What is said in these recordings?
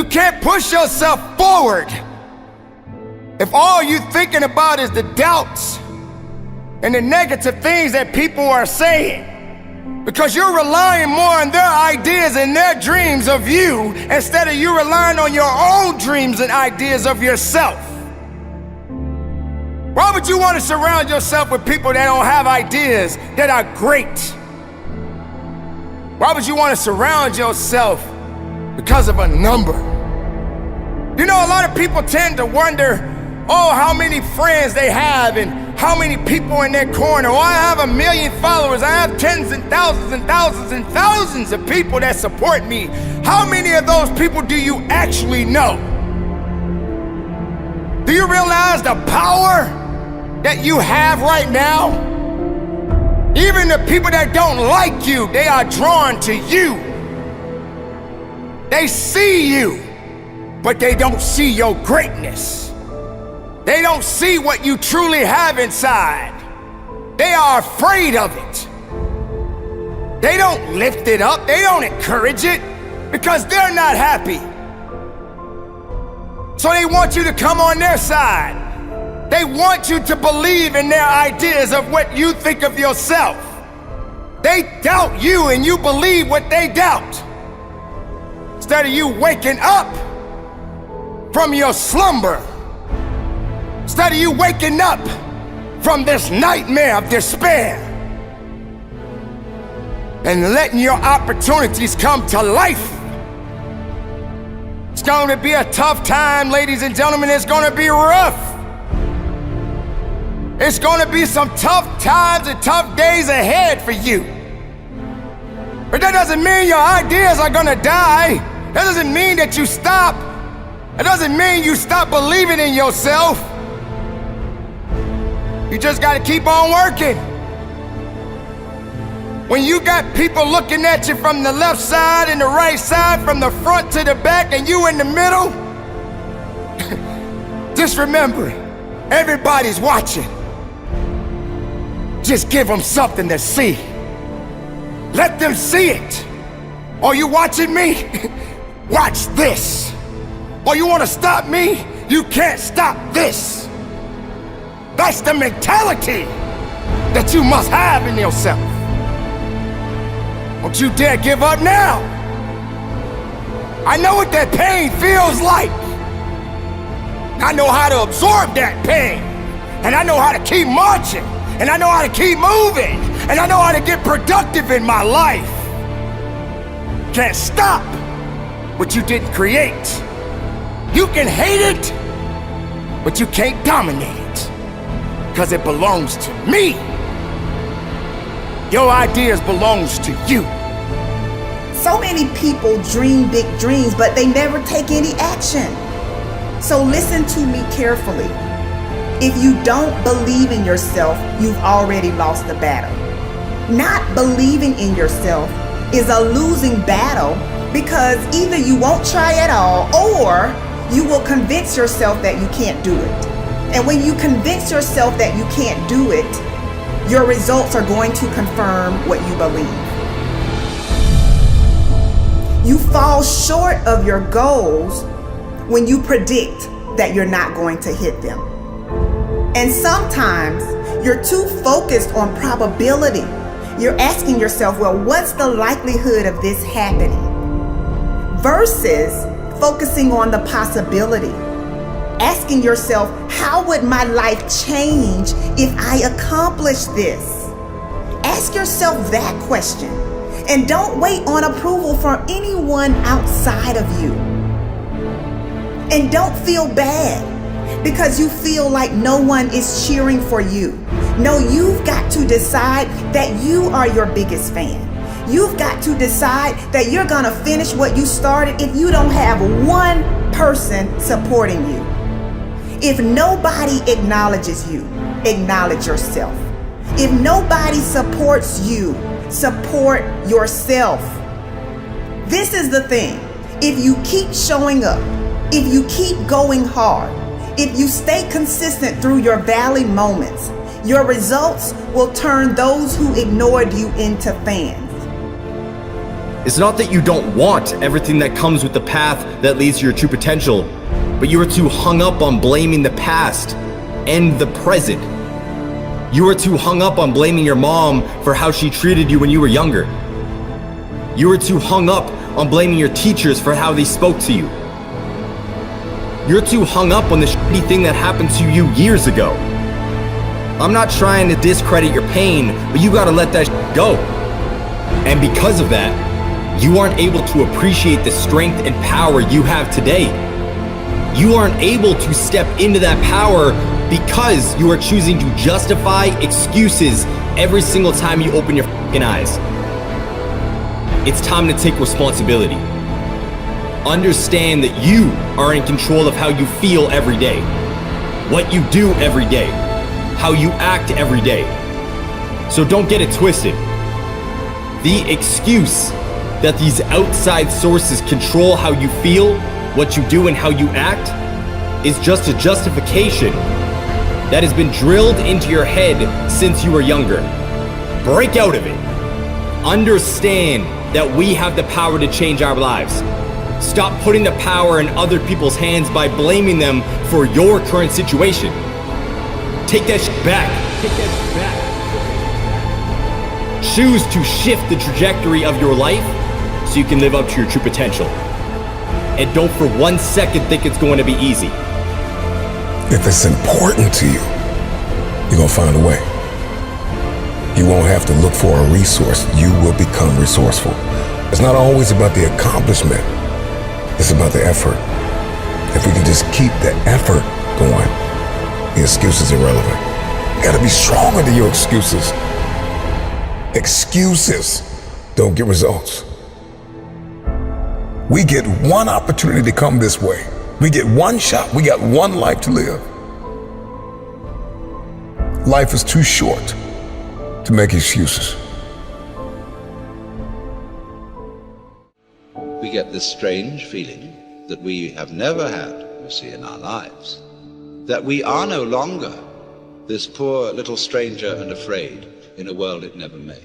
You can't push yourself forward if all you're thinking about is the doubts and the negative things that people are saying. Because you're relying more on their ideas and their dreams of you instead of you relying on your own dreams and ideas of yourself. Why would you want to surround yourself with people that don't have ideas that are great? Why would you want to surround yourself because of a number? You know, a lot of people tend to wonder, how many friends they have and how many people in their corner. I have 1 million followers. I have tens and thousands and thousands and thousands of people that support me. How many of those people do you actually know? Do you realize the power that you have right now? Even the people that don't like you, they are drawn to you. They see you, but they don't see your greatness. They don't see what you truly have inside. They are afraid of it. They don't lift it up. They don't encourage it because they're not happy. So they want you to come on their side. They want you to believe in their ideas of what you think of yourself. They doubt you and you believe what they doubt. Instead of you waking up from your slumber, instead of you waking up from this nightmare of despair and letting your opportunities come to life. It's going to be a tough time, ladies and gentlemen. It's going to be rough. It's going to be some tough times and tough days ahead for you. But that doesn't mean your ideas are going to die. That doesn't mean that you stop. It doesn't mean you stop believing in yourself. You just got to keep on working. When you got people looking at you from the left side and the right side, from the front to the back, and you in the middle, just remember, everybody's watching. Just give them something to see. Let them see it. Are you watching me? Watch this. Or you want to stop me? You can't stop this. That's the mentality that you must have in yourself. Don't you dare give up now. I know what that pain feels like. I know how to absorb that pain. And I know how to keep marching. And I know how to keep moving. And I know how to get productive in my life. Can't stop what you didn't create. You can hate it, but you can't dominate it. Because it belongs to me. Your ideas belongs to you. So many people dream big dreams, but they never take any action. So listen to me carefully. If you don't believe in yourself, you've already lost the battle. Not believing in yourself is a losing battle because either you won't try at all or you will convince yourself that you can't do it. And when you convince yourself that you can't do it, your results are going to confirm what you believe. You fall short of your goals when you predict that you're not going to hit them. And sometimes you're too focused on probability. You're asking yourself, well, what's the likelihood of this happening? Versus focusing on the possibility. Asking yourself, how would my life change if I accomplish this? Ask yourself that question. And don't wait on approval from anyone outside of you. And don't feel bad because you feel like no one is cheering for you. No, you've got to decide that you are your biggest fan. You've got to decide that you're going to finish what you started if you don't have one person supporting you. If nobody acknowledges you, acknowledge yourself. If nobody supports you, support yourself. This is the thing. If you keep showing up, if you keep going hard, if you stay consistent through your valley moments, your results will turn those who ignored you into fans. It's not that you don't want everything that comes with the path that leads to your true potential, but you are too hung up on blaming the past and the present. You are too hung up on blaming your mom for how she treated you when you were younger. You are too hung up on blaming your teachers for how they spoke to you. You're too hung up on the shitty thing that happened to you years ago. I'm not trying to discredit your pain, but you gotta let that shit go. And because of that, you aren't able to appreciate the strength and power you have today. You aren't able to step into that power because you are choosing to justify excuses every single time you open your fucking eyes. It's time to take responsibility. Understand that you are in control of how you feel every day, what you do every day, how you act every day. So don't get it twisted. The excuse that these outside sources control how you feel, what you do, and how you act is just a justification that has been drilled into your head since you were younger. Break out of it. Understand that we have the power to change our lives. Stop putting the power in other people's hands by blaming them for your current situation. Take that shit back. Choose to shift the trajectory of your life so you can live up to your true potential. And don't for 1 second think it's going to be easy. If it's important to you, you're gonna find a way. You won't have to look for a resource. You will become resourceful. It's not always about the accomplishment. It's about the effort. If we can just keep the effort going, the excuse is irrelevant. You gotta be stronger than your excuses. Excuses don't get results. We get one opportunity to come this way. We get one shot. We got one life to live. Life is too short to make excuses. We get this strange feeling that we have never had, you see, in our lives, that we are no longer this poor little stranger and afraid in a world it never made.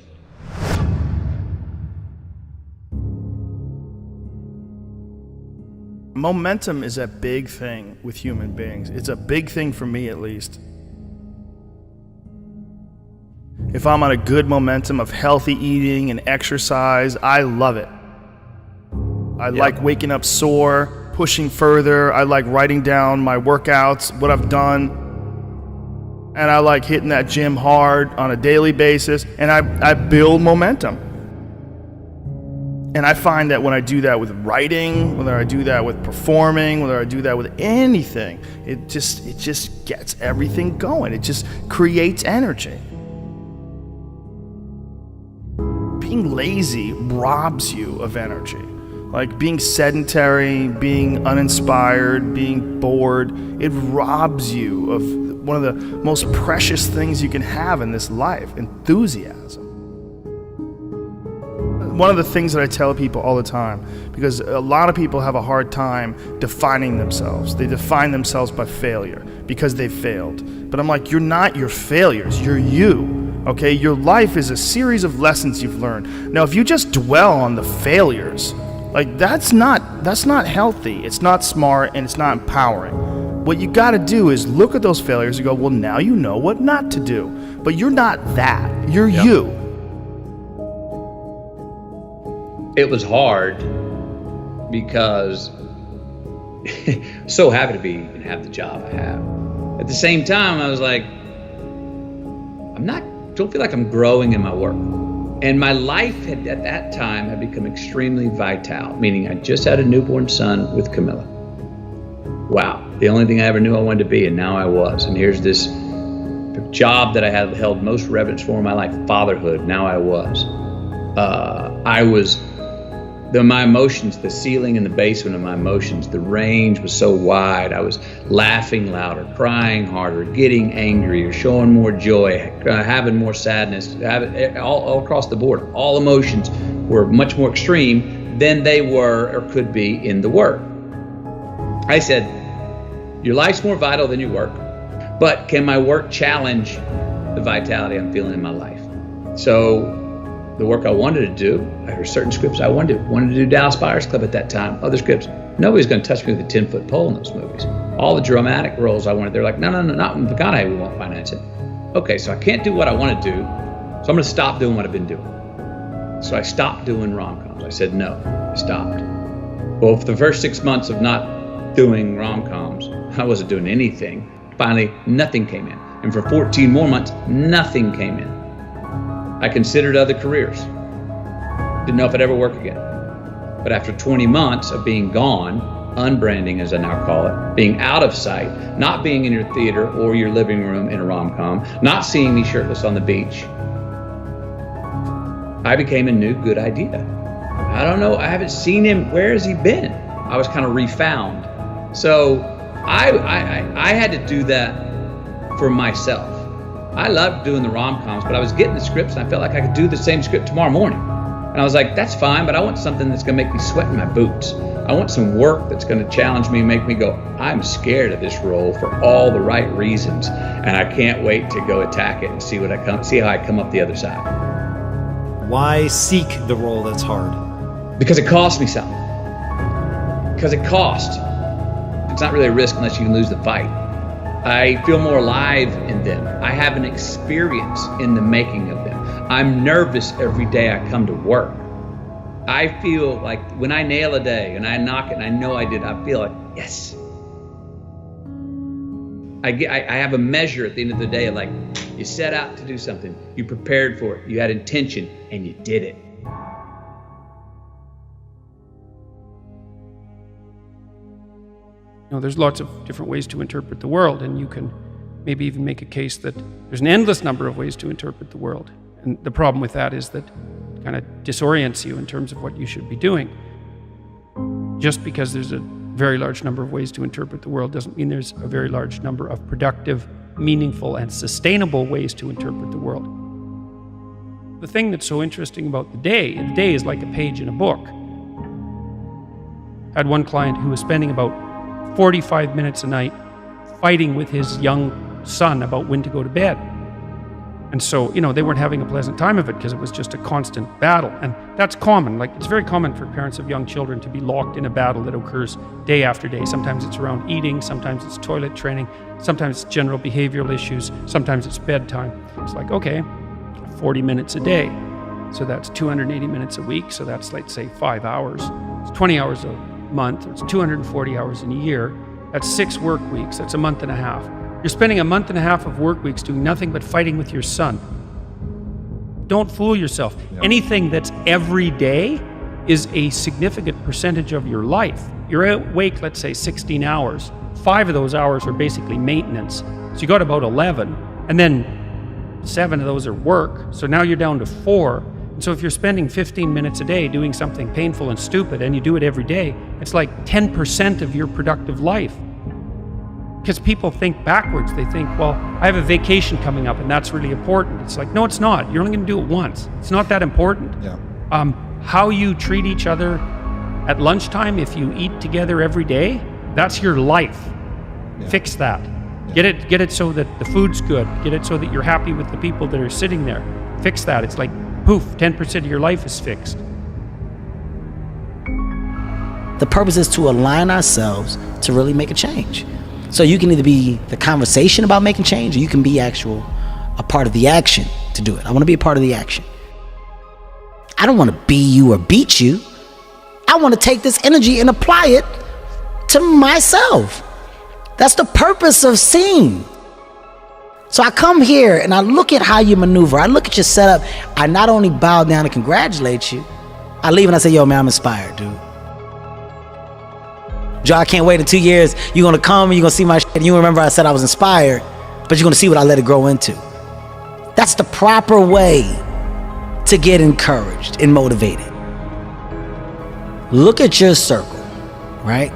Momentum is a big thing with human beings. It's a big thing for me, at least. If I'm on a good momentum of healthy eating and exercise, I love it. I like waking up sore, pushing further. I like writing down my workouts, what I've done. And I like hitting that gym hard on a daily basis. And I build momentum. And I find that when I do that with writing, whether I do that with performing, whether I do that with anything, it just gets everything going. It just creates energy. Being lazy robs you of energy. Like being sedentary, being uninspired, being bored, it robs you of one of the most precious things you can have in this life, enthusiasm. One of the things that I tell people all the time, because a lot of people have a hard time defining themselves. They define themselves by failure because they failed. But I'm like, you're not your failures, you're you. Okay, your life is a series of lessons you've learned. Now, if you just dwell on the failures, like that's not healthy. It's not smart and it's not empowering. What you got to do is look at those failures and go, well, now you know what not to do. But you're not that. You're you. It was hard because so happy to be and have the job I have. At the same time, I was like, don't feel like I'm growing in my work. And my life at that time had become extremely vital, meaning I just had a newborn son with Camilla. Wow, the only thing I ever knew I wanted to be, and now I was. And here's this job that I had held most reverence for in my life, fatherhood. Now I was. My emotions, the ceiling and the basement of my emotions, the range was so wide. I was laughing louder, crying harder, getting angrier, showing more joy, having more sadness, all across the board. All emotions were much more extreme than they were or could be in the work. I said, your life's more vital than your work, but can my work challenge the vitality I'm feeling in my life? So the work I wanted to do. There were certain scripts I wanted to do Dallas Buyers Club at that time. Other scripts, nobody's going to touch me with a 10-foot pole in those movies. All the dramatic roles I wanted, they're like, no, not in McConaughey, we won't finance it. Okay, so I can't do what I want to do, so I'm going to stop doing what I've been doing. So I stopped doing rom-coms. I said no, I stopped. Well, for the first 6 months of not doing rom-coms, I wasn't doing anything. Finally, nothing came in. And for 14 more months, nothing came in. I considered other careers. Didn't know if I'd ever work again. But after 20 months of being gone, unbranding as I now call it, being out of sight, not being in your theater or your living room in a rom-com, not seeing me shirtless on the beach, I became a new good idea. I don't know, I haven't seen him, where has he been? I was kind of refound. So I had to do that for myself. I loved doing the rom-coms, but I was getting the scripts and I felt like I could do the same script tomorrow morning. And I was like, that's fine, but I want something that's gonna make me sweat in my boots. I want some work that's gonna challenge me and make me go, I'm scared of this role for all the right reasons. And I can't wait to go attack it and see how I come up the other side. Why seek the role that's hard? Because it costs me something. Because it costs. It's not really a risk unless you can lose the fight. I feel more alive in them. I have an experience in the making of them. I'm nervous every day I come to work. I feel like when I nail a day and I knock it and I know I did, I feel like, yes. I have a measure at the end of the day of like, you set out to do something, you prepared for it, you had intention, and you did it. You know, there's lots of different ways to interpret the world, and you can maybe even make a case that there's an endless number of ways to interpret the world. And the problem with that is that it kind of disorients you in terms of what you should be doing. Just because there's a very large number of ways to interpret the world doesn't mean there's a very large number of productive, meaningful, and sustainable ways to interpret the world. The thing that's so interesting about the day is like a page in a book. I had one client who was spending about 45 minutes a night fighting with his young son about when to go to bed. And so, you know, they weren't having a pleasant time of it because it was just a constant battle. And that's common. Like, it's very common for parents of young children to be locked in a battle that occurs day after day. Sometimes it's around eating, sometimes it's toilet training, sometimes it's general behavioral issues, sometimes it's bedtime. It's like, okay, 40 minutes a day. So that's 280 minutes a week. So that's, let's say, 5 hours. It's 20 hours a month. It's 240 hours in a year. That's 6 work weeks. That's a month and a half. You're spending a month and a half of work weeks doing nothing but fighting with your son. Don't fool yourself. Yeah. Anything that's every day is a significant percentage of your life. You're awake, let's say, 16 hours. 5 of those hours are basically maintenance. So you got about 11, and then 7 of those are work. So now you're down to 4. And so if you're spending 15 minutes a day doing something painful and stupid, and you do it every day, it's like 10% of your productive life. Because people think backwards. They think, well, I have a vacation coming up and that's really important. It's like, no, it's not. You're only going to do it once. It's not that important. Yeah. How you treat each other at lunchtime, if you eat together every day, that's your life. Yeah. Fix that. Yeah. Get it so that the food's good. Get it so that you're happy with the people that are sitting there. Fix that. It's like, poof, 10% of your life is fixed. The purpose is to align ourselves to really make a change. So you can either be the conversation about making change, or you can be a part of the action to do it. I want to be a part of the action. I don't want to be you or beat you. I want to take this energy and apply it to myself. That's the purpose of seeing. So I come here and I look at how you maneuver. I look at your setup. I not only bow down and congratulate you, I leave and I say, yo, man, I'm inspired, dude. Joe, I can't wait in 2 years. You're going to come and you're going to see my shit. And you remember I said I was inspired, but you're going to see what I let it grow into. That's the proper way to get encouraged and motivated. Look at your circle, right?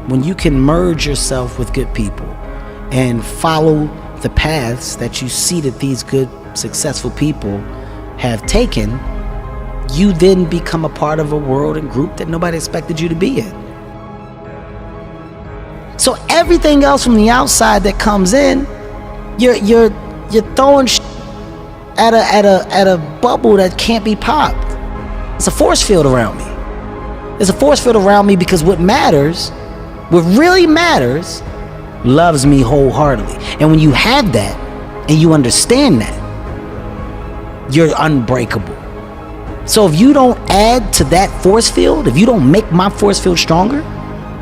When you can merge yourself with good people and follow the paths that you see that these good, successful people have taken, you then become a part of a world and group that nobody expected you to be in. So everything else from the outside that comes in, you're throwing at a bubble that can't be popped. It's a force field around me. It's a force field around me because what really matters, loves me wholeheartedly. And when you have that and you understand that, you're unbreakable. So if you don't add to that force field, if you don't make my force field stronger,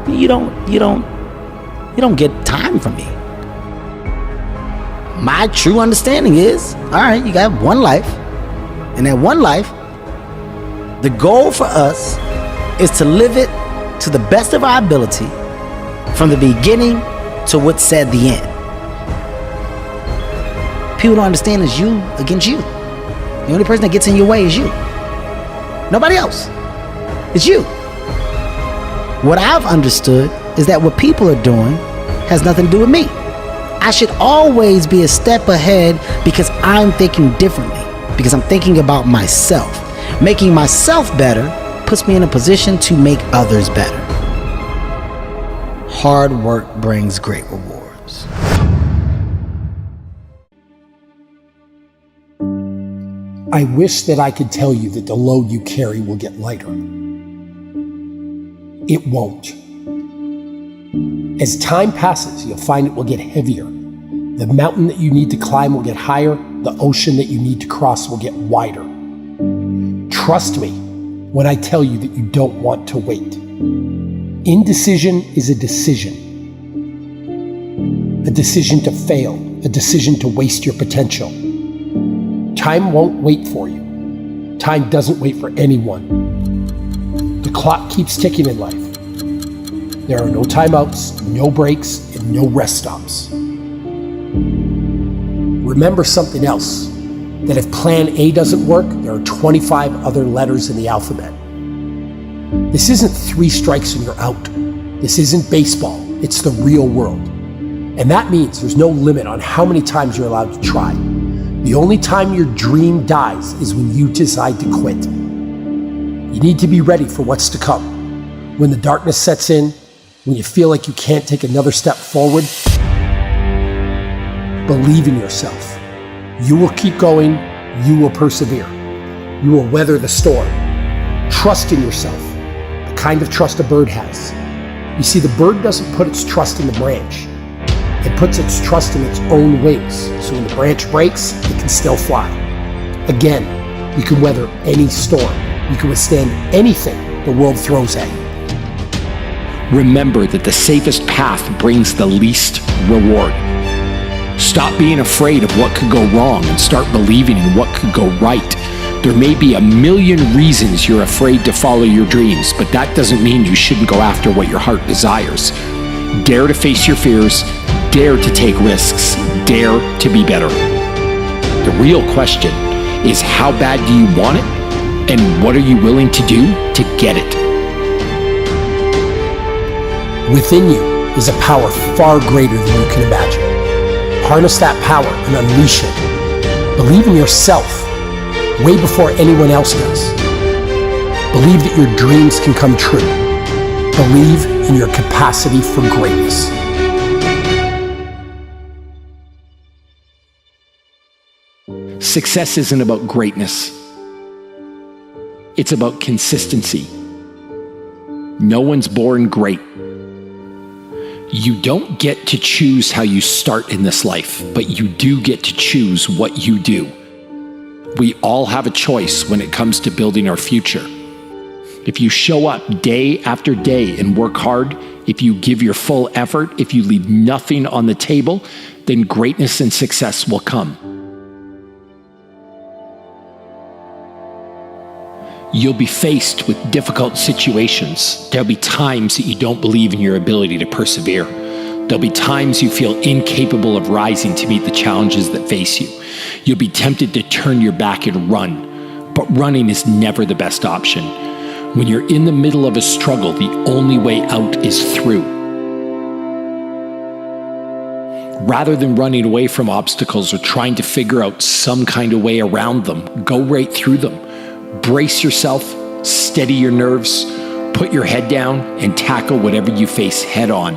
you don't get time from me. My true understanding is, all right, you got one life, and that one life, the goal for us is to live it to the best of our ability from the beginning to what's said the end. People don't understand it's you against you. The only person that gets in your way is you. Nobody else. It's you. What I've understood is that what people are doing has nothing to do with me. I should always be a step ahead because I'm thinking differently, because I'm thinking about myself. Making myself better puts me in a position to make others better. Hard work brings great rewards. I wish that I could tell you that the load you carry will get lighter. It won't. As time passes, you'll find it will get heavier. The mountain that you need to climb will get higher. The ocean that you need to cross will get wider. Trust me when I tell you that you don't want to wait. Indecision is a decision. A decision to fail, a decision to waste your potential. Time won't wait for you. Time doesn't wait for anyone. The clock keeps ticking in life. There are no timeouts, no breaks, and no rest stops. Remember something else, that if plan A doesn't work, there are 25 other letters in the alphabet. This isn't 3 strikes and you're out. This isn't baseball, it's the real world. And that means there's no limit on how many times you're allowed to try. The only time your dream dies is when you decide to quit. You need to be ready for what's to come. When the darkness sets in, when you feel like you can't take another step forward, believe in yourself. You will keep going, you will persevere. You will weather the storm. Trust in yourself, the kind of trust a bird has. You see, the bird doesn't put its trust in the branch. It puts its trust in its own wings, so when the branch breaks, it can still fly. Again, you can weather any storm. You can withstand anything the world throws at you. Remember that the safest path brings the least reward. Stop being afraid of what could go wrong and start believing in what could go right. There may be a million reasons you're afraid to follow your dreams, but that doesn't mean you shouldn't go after what your heart desires. Dare to face your fears, dare to take risks, dare to be better. The real question is, how bad do you want it? And what are you willing to do to get it? Within you is a power far greater than you can imagine. Harness that power and unleash it. Believe in yourself way before anyone else does. Believe that your dreams can come true. Believe in your capacity for greatness. Success isn't about greatness. It's about consistency. No one's born great. You don't get to choose how you start in this life, but you do get to choose what you do. We all have a choice when it comes to building our future. If you show up day after day and work hard, if you give your full effort, if you leave nothing on the table, then greatness and success will come. You'll be faced with difficult situations. There'll be times that you don't believe in your ability to persevere. There'll be times you feel incapable of rising to meet the challenges that face you. You'll be tempted to turn your back and run, but running is never the best option. When you're in the middle of a struggle, the only way out is through. Rather than running away from obstacles or trying to figure out some kind of way around them, go right through them. Brace yourself, steady your nerves, put your head down, and tackle whatever you face head on.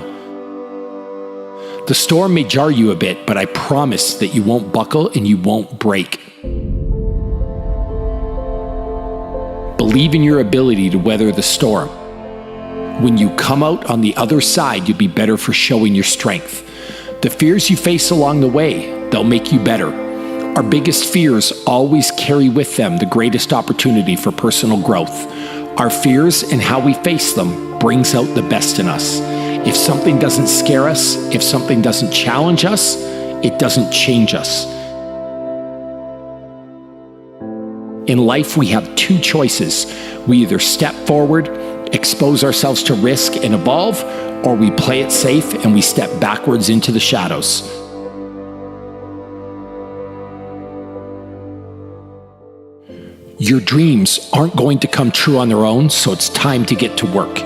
The storm may jar you a bit, but I promise that you won't buckle and you won't break. Believe in your ability to weather the storm. When you come out on the other side, you'll be better for showing your strength. The fears you face along the way, they'll make you better. Our biggest fears always carry with them the greatest opportunity for personal growth. Our fears and how we face them brings out the best in us. If something doesn't scare us, if something doesn't challenge us, it doesn't change us. In life, we have two choices. We either step forward, expose ourselves to risk and evolve, or we play it safe and we step backwards into the shadows. Your dreams aren't going to come true on their own, so it's time to get to work.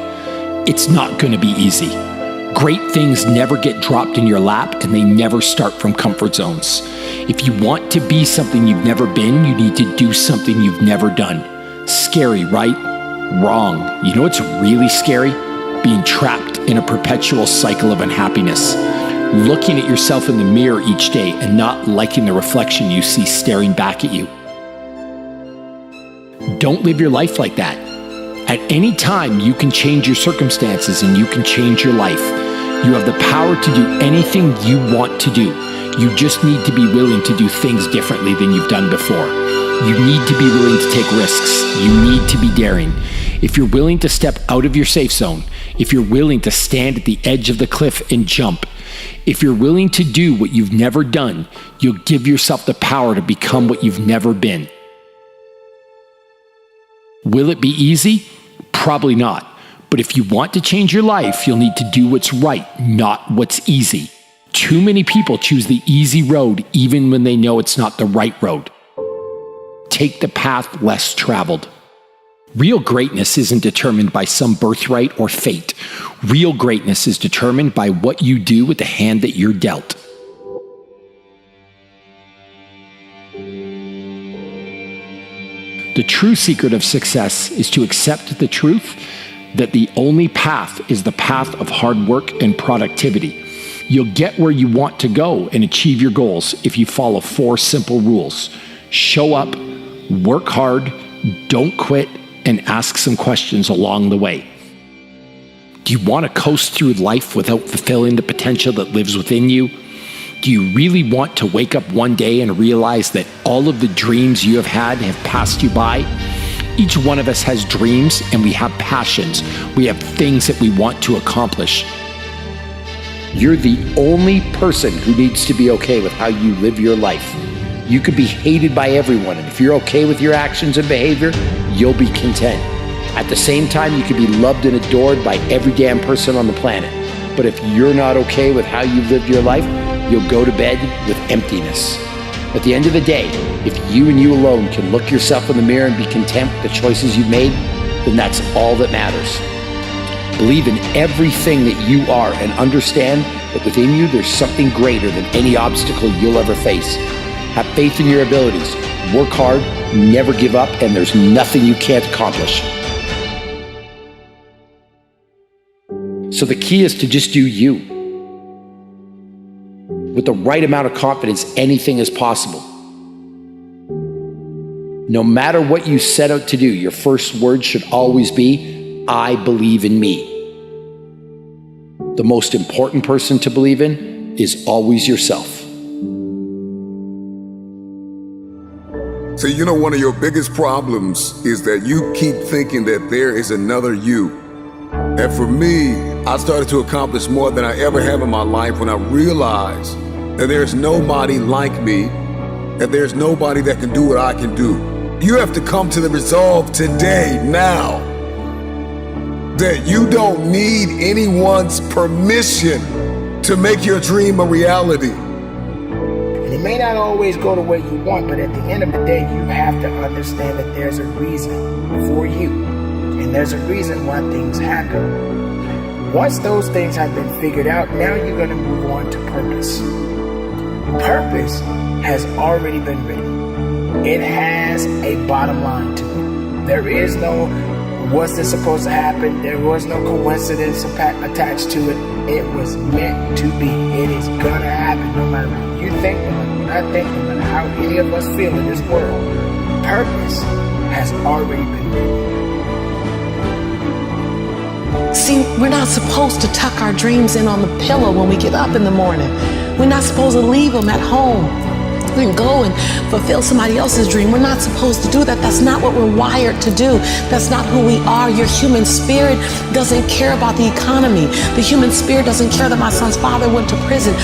It's not going to be easy. Great things never get dropped in your lap, and they never start from comfort zones. If you want to be something you've never been, you need to do something you've never done. Scary, right? Wrong. You know what's really scary? Being trapped in a perpetual cycle of unhappiness. Looking at yourself in the mirror each day and not liking the reflection you see staring back at you. Don't live your life like that. At any time, you can change your circumstances and you can change your life. You have the power to do anything you want to do. You just need to be willing to do things differently than you've done before. You need to be willing to take risks. You need to be daring. If you're willing to step out of your safe zone, if you're willing to stand at the edge of the cliff and jump, if you're willing to do what you've never done, you'll give yourself the power to become what you've never been. Will it be easy? Probably not. But if you want to change your life, you'll need to do what's right, not what's easy. Too many people choose the easy road even when they know it's not the right road. Take the path less traveled. Real greatness isn't determined by some birthright or fate. Real greatness is determined by what you do with the hand that you're dealt. The true secret of success is to accept the truth that the only path is the path of hard work and productivity. You'll get where you want to go and achieve your goals if you follow 4 simple rules. Show up, work hard, don't quit, and ask some questions along the way. Do you want to coast through life without fulfilling the potential that lives within you? Do you really want to wake up one day and realize that all of the dreams you have had have passed you by? Each one of us has dreams and we have passions. We have things that we want to accomplish. You're the only person who needs to be okay with how you live your life. You could be hated by everyone, and if you're okay with your actions and behavior, you'll be content. At the same time, you could be loved and adored by every damn person on the planet. But if you're not okay with how you've lived your life, you'll go to bed with emptiness. At the end of the day, if you and you alone can look yourself in the mirror and be content with the choices you've made, then that's all that matters. Believe in everything that you are and understand that within you there's something greater than any obstacle you'll ever face. Have faith in your abilities, work hard, never give up, and there's nothing you can't accomplish. So the key is to just do you. With the right amount of confidence, anything is possible. No matter what you set out to do, your first word should always be, I believe in me. The most important person to believe in is always yourself. So you know, one of your biggest problems is that you keep thinking that there is another you. And for me, I started to accomplish more than I ever have in my life when I realized that there's nobody like me, and there's nobody that can do what I can do. You have to come to the resolve today, now, that you don't need anyone's permission to make your dream a reality. And it may not always go the way you want, but at the end of the day, you have to understand that there's a reason for you. And there's a reason why things happen. Once those things have been figured out, now you're going to move on to purpose. Purpose has already been written. It has a bottom line to it. There is no, what's this supposed to happen? There was no coincidence attached to it. It was meant to be. It is going to happen no matter what you think, no matter what I think, no matter how any of us feel in this world. Purpose has already been written. We're not supposed to tuck our dreams in on the pillow when we get up in the morning. We're not supposed to leave them at home and go and fulfill somebody else's dream. We're not supposed to do that. That's not what we're wired to do. That's not who we are. Your human spirit doesn't care about the economy. The human spirit doesn't care that my son's father went to prison.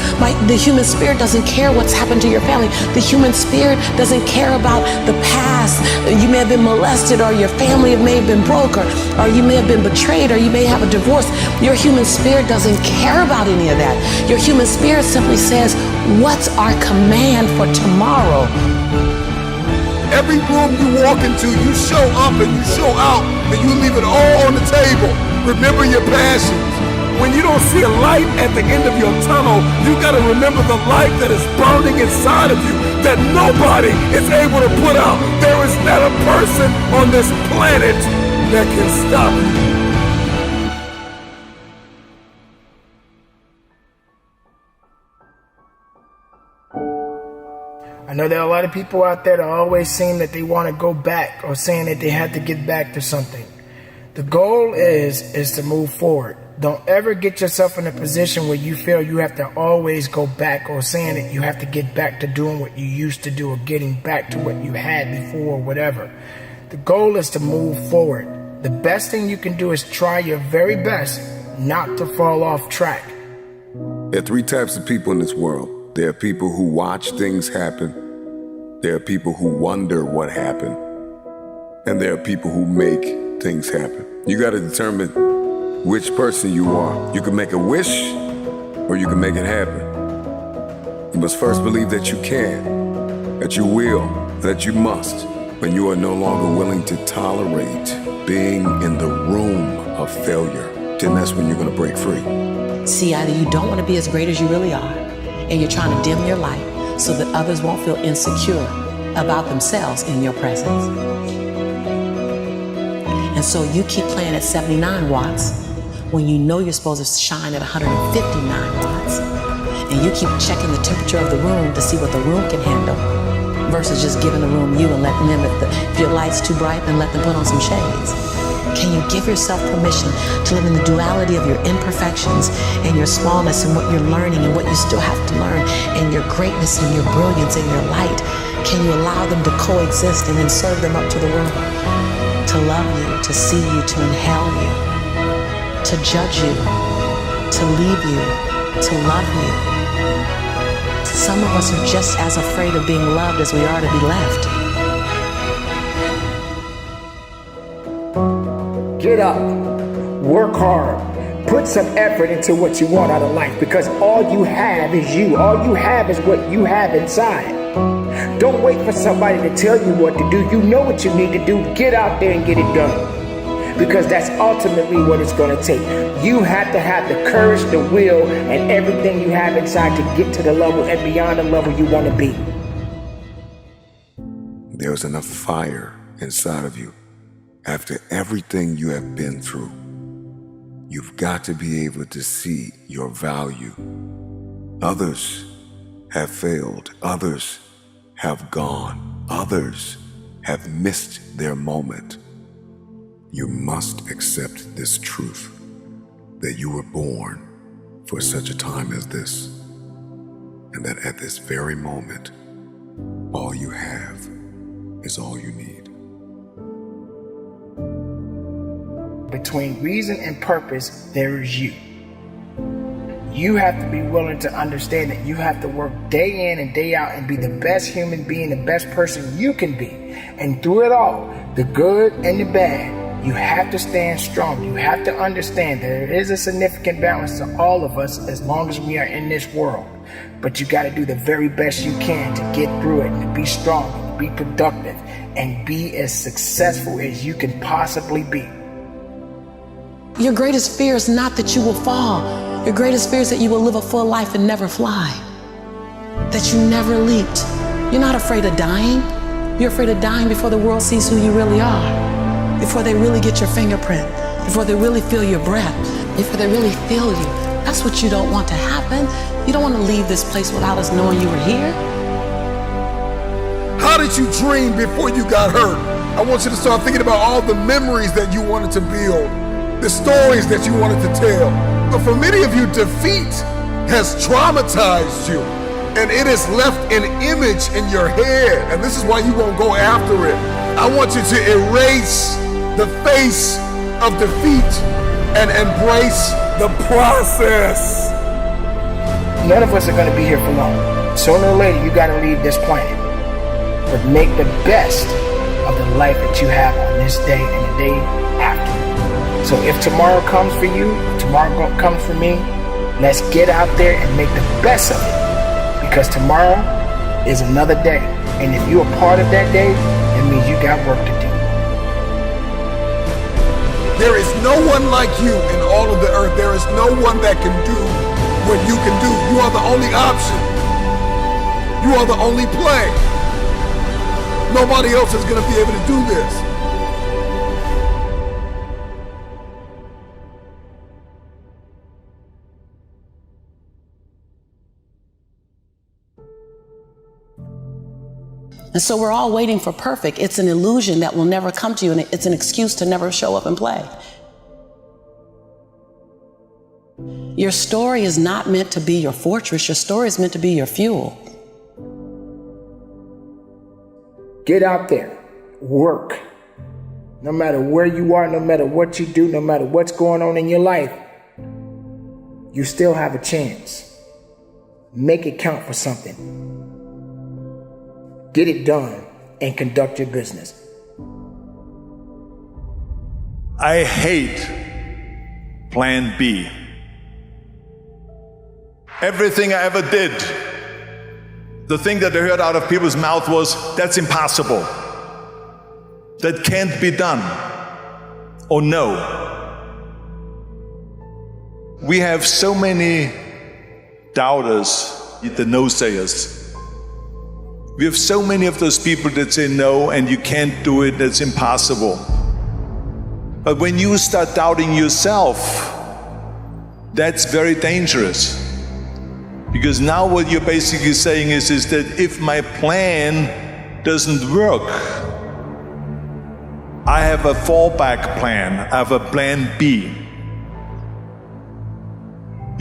The human spirit doesn't care what's happened to your family. The human spirit doesn't care about the past. You may have been molested, or your family may have been broke, or you may have been betrayed, or you may have a divorce. Your human spirit doesn't care about any of that. Your human spirit simply says, what's our command for tomorrow? Every room you walk into, you show up and you show out, and you leave it all on the table. Remember your passions. When you don't see a light at the end of your tunnel, you gotta remember the light that is burning inside of you, that nobody is able to put out. There is not a person on this planet that can stop you. I know there are a lot of people out there that always seem that they want to go back, or saying that they have to get back to something. The goal is to move forward. Don't ever get yourself in a position where you feel you have to always go back, or saying that you have to get back to doing what you used to do, or getting back to what you had before, or whatever. The goal is to move forward. The best thing you can do is try your very best not to fall off track. There are three types of people in this world. There are people who watch things happen. There are people who wonder what happened. And there are people who make things happen. You got to determine which person you are. You can make a wish, or you can make it happen. You must first believe that you can, that you will, that you must, when you are no longer willing to tolerate being in the room of failure. Then that's when you're going to break free. See, either you don't want to be as great as you really are, and you're trying to dim your light so that others won't feel insecure about themselves in your presence. And so you keep playing at 79 watts when you know you're supposed to shine at 159 watts. And you keep checking the temperature of the room to see what the room can handle, versus just giving the room you and letting them, if your light's too bright, then let them put on some shades. Can you give yourself permission to live in the duality of your imperfections and your smallness and what you're learning and what you still have to learn, and your greatness and your brilliance and your light? Can you allow them to coexist and then serve them up to the world? To love you, to see you, to inhale you, to judge you, to leave you, to love you. Some of us are just as afraid of being loved as we are to be left. Get up, work hard, put some effort into what you want out of life, because all you have is you. All you have is what you have inside. Don't wait for somebody to tell you what to do. You know what you need to do. Get out there and get it done, because that's ultimately what it's going to take. You have to have the courage, the will, and everything you have inside to get to the level and beyond the level you want to be. There's enough fire inside of you. After everything you have been through, you've got to be able to see your value. Others have failed. Others have gone. Others have missed their moment. You must accept this truth, that you were born for such a time as this, and that at this very moment, all you have is all you need. Between reason and purpose, there is you. You have to be willing to understand that you have to work day in and day out and be the best human being, the best person you can be. And through it all, the good and the bad, you have to stand strong. You have to understand that there is a significant balance to all of us as long as we are in this world. But you got to do the very best you can to get through it, and to be strong, and to be productive, and be as successful as you can possibly be. Your greatest fear is not that you will fall. Your greatest fear is that you will live a full life and never fly. That you never leaped. You're not afraid of dying. You're afraid of dying before the world sees who you really are. Before they really get your fingerprint. Before they really feel your breath. Before they really feel you. That's what you don't want to happen. You don't want to leave this place without us knowing you were here. How did you dream before you got hurt? I want you to start thinking about all the memories that you wanted to build. the stories that you wanted to tell. But for many of you, defeat has traumatized you, and it has left an image in your head, and this is why you won't go after it. I want you to erase the face of defeat and embrace the process. None of us are going to be here for long. Sooner or later, you got to leave this planet. But make the best of the life that you have on this day and the day after. So if tomorrow comes for you, if tomorrow comes for me, let's get out there and make the best of it. Because tomorrow is another day. And if you're a part of that day, it means you got work to do. There is no one like you in all of the earth. There is no one that can do what you can do. You are the only option. You are the only play. Nobody else is going to be able to do this. And so we're all waiting for perfect. It's an illusion that will never come to you, and it's an excuse to never show up and play. Your story is not meant to be your fortress. Your story is meant to be your fuel. Get out there, work. No matter where you are, no matter what you do, no matter what's going on in your life, you still have a chance. Make it count for something. Get it done and conduct your business. I hate Plan B. Everything I ever did, the thing that I heard out of people's mouth was, that's impossible. That can't be done. Or no. We have so many doubters, the no-sayers. We have so many of those people that say no and you can't do it, that's impossible. But when you start doubting yourself, that's very dangerous. Because now what you're basically saying is that if my plan doesn't work, I have a fallback plan, I have a plan B.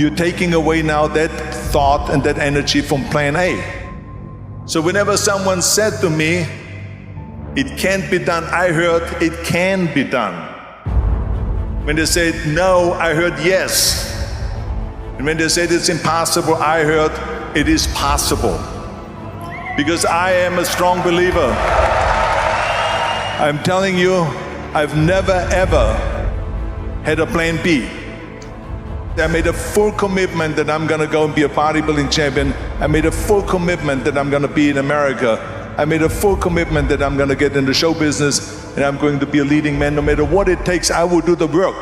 You're taking away now that thought and that energy from plan A. So whenever someone said to me, it can't be done, I heard it can be done. When they said no, I heard yes. And when they said it's impossible, I heard it is possible. Because I am a strong believer. I'm telling you, I've never ever had a plan B. I made a full commitment that I'm gonna go and be a bodybuilding champion. I made a full commitment that I'm gonna be in America. I made a full commitment that I'm gonna get in the show business and I'm going to be a leading man. No matter what it takes, I will do the work.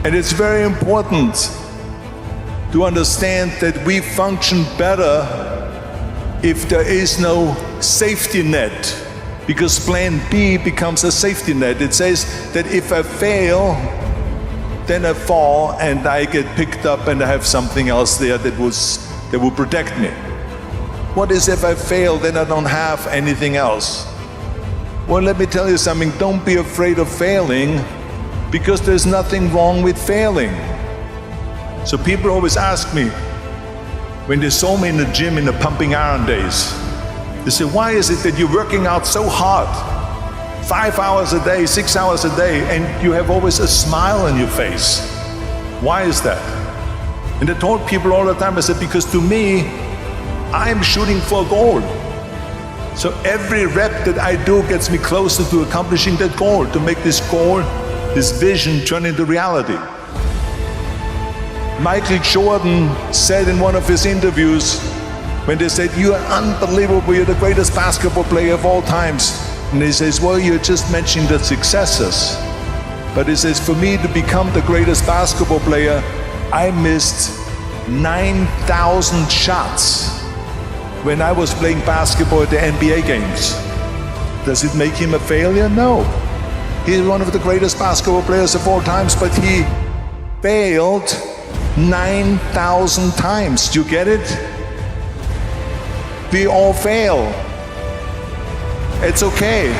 And it's very important to understand that we function better if there is no safety net, because plan B becomes a safety net. It says that if I fail, then I fall and I get picked up and I have something else there that will protect me. What is if I fail, then I don't have anything else? Well, let me tell you something, don't be afraid of failing, because there's nothing wrong with failing. So people always ask me, when they saw me in the gym in the pumping iron days, they say, why is it that you're working out so hard? 5 hours a day, 6 hours a day, and you have always a smile on your face. Why is that? And I told people all the time, I said, because to me, I'm shooting for a goal. So every rep that I do gets me closer to accomplishing that goal, to make this goal, this vision turn into reality. Michael Jordan said in one of his interviews, when they said, you are unbelievable, you're the greatest basketball player of all times. And he says, well, you're just mentioning the successes. But he says, for me to become the greatest basketball player, I missed 9,000 shots when I was playing basketball at the NBA games. Does it make him a failure? No. He's one of the greatest basketball players of all times, but he failed 9,000 times. Do you get it? We all fail. It's okay.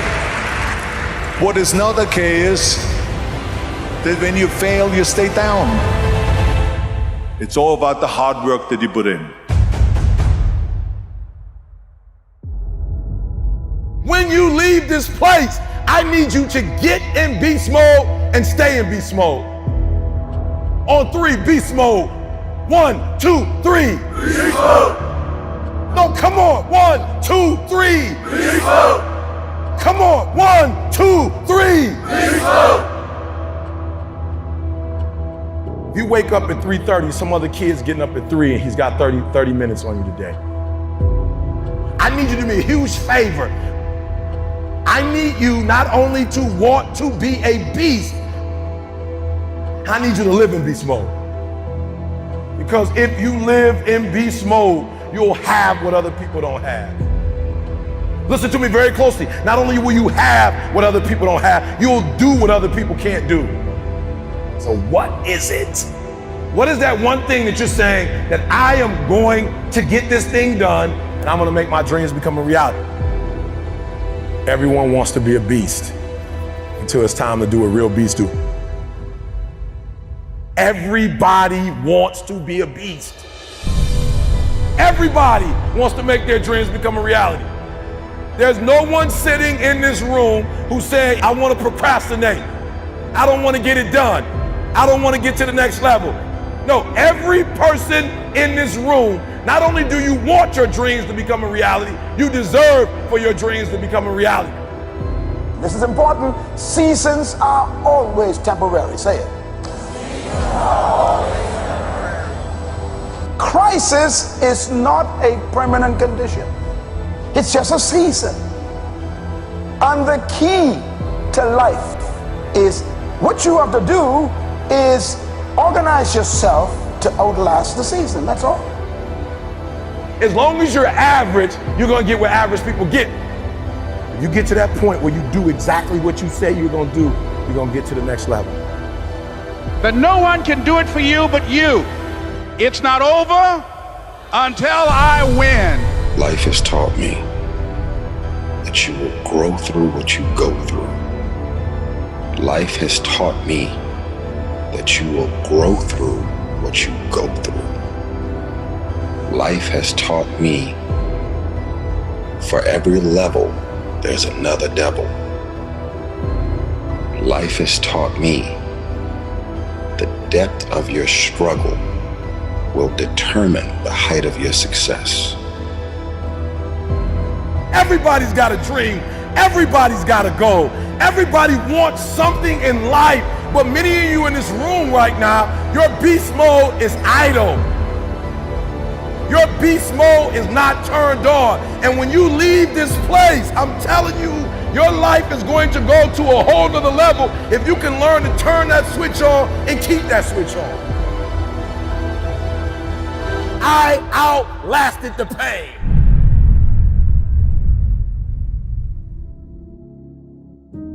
What is not okay is that when you fail, you stay down. It's all about the hard work that you put in. When you leave this place, I need you to get in beast mode and stay in beast mode. On 3, beast mode. 1, 2, 3. Beast mode. No, come on. 1, 2, 3. Beast mode. Come on. 1, 2, 3. Beast mode. If you wake up at 3:30, some other kid's getting up at 3 and he's got 30 minutes on you today. I need you to do me a huge favor. I need you not only to want to be a beast, I need you to live in beast mode. Because if you live in beast mode, you'll have what other people don't have. Listen to me very closely. Not only will you have what other people don't have, you'll do what other people can't do. So what is it? What is that one thing that you're saying that I am going to get this thing done and I'm going to make my dreams become a reality? Everyone wants to be a beast until it's time to do what real beasts do. Everybody wants to be a beast. Everybody wants to make their dreams become a reality. There's no one sitting in this room who's saying, I want to procrastinate. I don't want to get it done. I don't want to get to the next level. No, every person in this room, not only do you want your dreams to become a reality, you deserve for your dreams to become a reality. This is important. Seasons are always temporary. Say it. Crisis is not a permanent condition. It's just a season. And the key to life is what you have to do is organize yourself to outlast the season. That's all. As long as you're average, you're going to get what average people get. If you get to that point where you do exactly what you say you're going to do, you're going to get to the next level. But no one can do it for you but you. It's not over until I win. Life has taught me that you will grow through what you go through. Life has taught me that you will grow through what you go through. Life has taught me for every level, there's another devil. Life has taught me the depth of your struggle will determine the height of your success. Everybody's got a dream. Everybody's got a goal. Everybody wants something in life, but many of you in this room right now, your beast mode is idle. Your beast mode is not turned on. And when you leave this place, I'm telling you, your life is going to go to a whole nother level if you can learn to turn that switch on and keep that switch on. I outlasted the pain.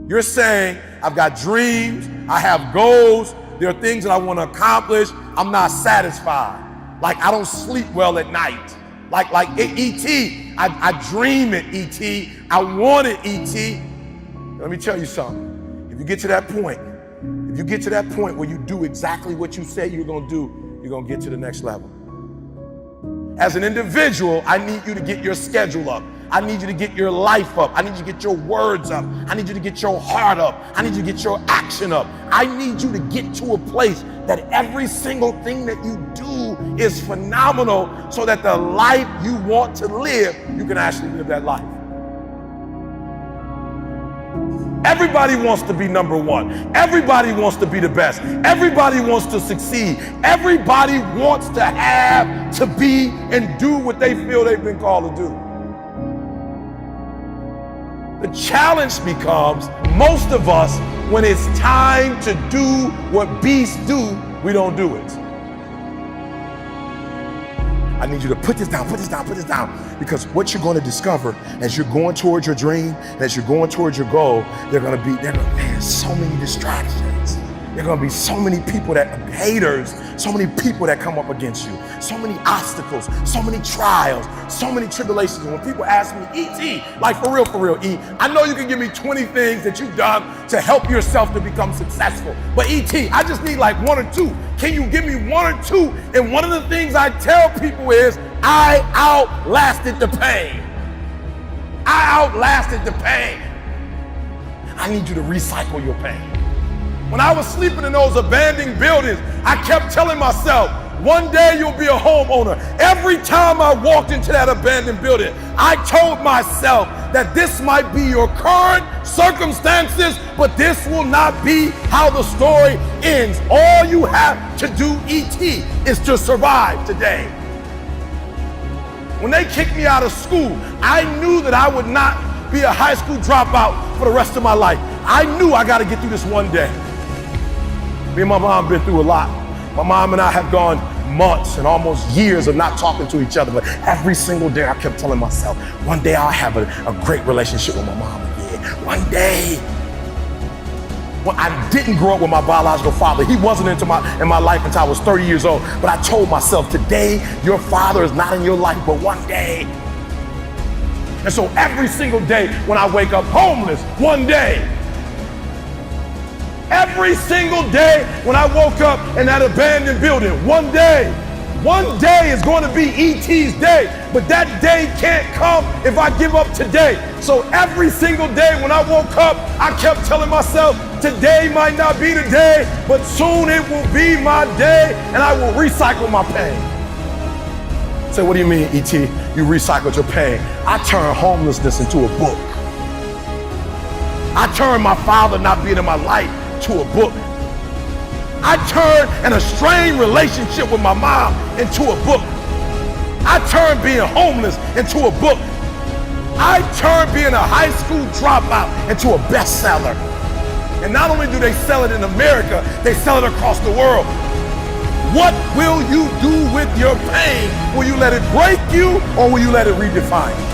You're saying, I've got dreams, I have goals, there are things that I want to accomplish, I'm not satisfied. Like I don't sleep well at night. Like E.T., I dream at E.T., I wanted E.T. Let me tell you something. If you get to that point where you do exactly what you say you're going to do, you're going to get to the next level. As an individual, I need you to get your schedule up. I need you to get your life up. I need you to get your words up. I need you to get your heart up. I need you to get your action up. I need you to get to a place that every single thing that you do is phenomenal so that the life you want to live, you can actually live that life. Everybody wants to be number one. Everybody wants to be the best. Everybody wants to succeed. Everybody wants to have, to be, and do what they feel they've been called to do. The challenge becomes, most of us, when it's time to do what beasts do, we don't do it. I need you to put this down, because what you're going to discover as you're going towards your dream, and as you're going towards your goal, man, so many distractions. There are going to be so many people haters, so many people that come up against you, so many obstacles, so many trials, so many tribulations. And when people ask me, E.T., like for real, E, I know you can give me 20 things that you've done to help yourself to become successful. But E.T., I just need like 1 or 2. Can you give me 1 or 2? And one of the things I tell people is, I outlasted the pain. I outlasted the pain. I need you to recycle your pain. When I was sleeping in those abandoned buildings, I kept telling myself, one day you'll be a homeowner. Every time I walked into that abandoned building, I told myself that this might be your current circumstances, but this will not be how the story ends. All you have to do, E.T., is to survive today. When they kicked me out of school, I knew that I would not be a high school dropout for the rest of my life. I knew I got to get through this one day. Me and my mom been through a lot. My mom and I have gone months and almost years of not talking to each other, but every single day I kept telling myself, one day I'll have a great relationship with my mom again. One day. Well, I didn't grow up with my biological father. He wasn't in my life until I was 30 years old. But I told myself, today your father is not in your life, but one day. And so every single day when I wake up homeless, one day. Every single day when I woke up in that abandoned building, one day is going to be E.T.'s day, but that day can't come if I give up today. So every single day when I woke up, I kept telling myself, today might not be the day, but soon it will be my day, and I will recycle my pain. Say, what do you mean, E.T., you recycled your pain? I turned homelessness into a book. I turned my father not being in my life to a book. I turned an estranged relationship with my mom into a book. I turned being homeless into a book. I turned being a high school dropout into a bestseller. And not only do they sell it in America, they sell it across the world. What will you do with your pain? Will you let it break you, or will you let it redefine you?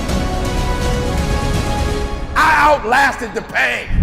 I outlasted the pain.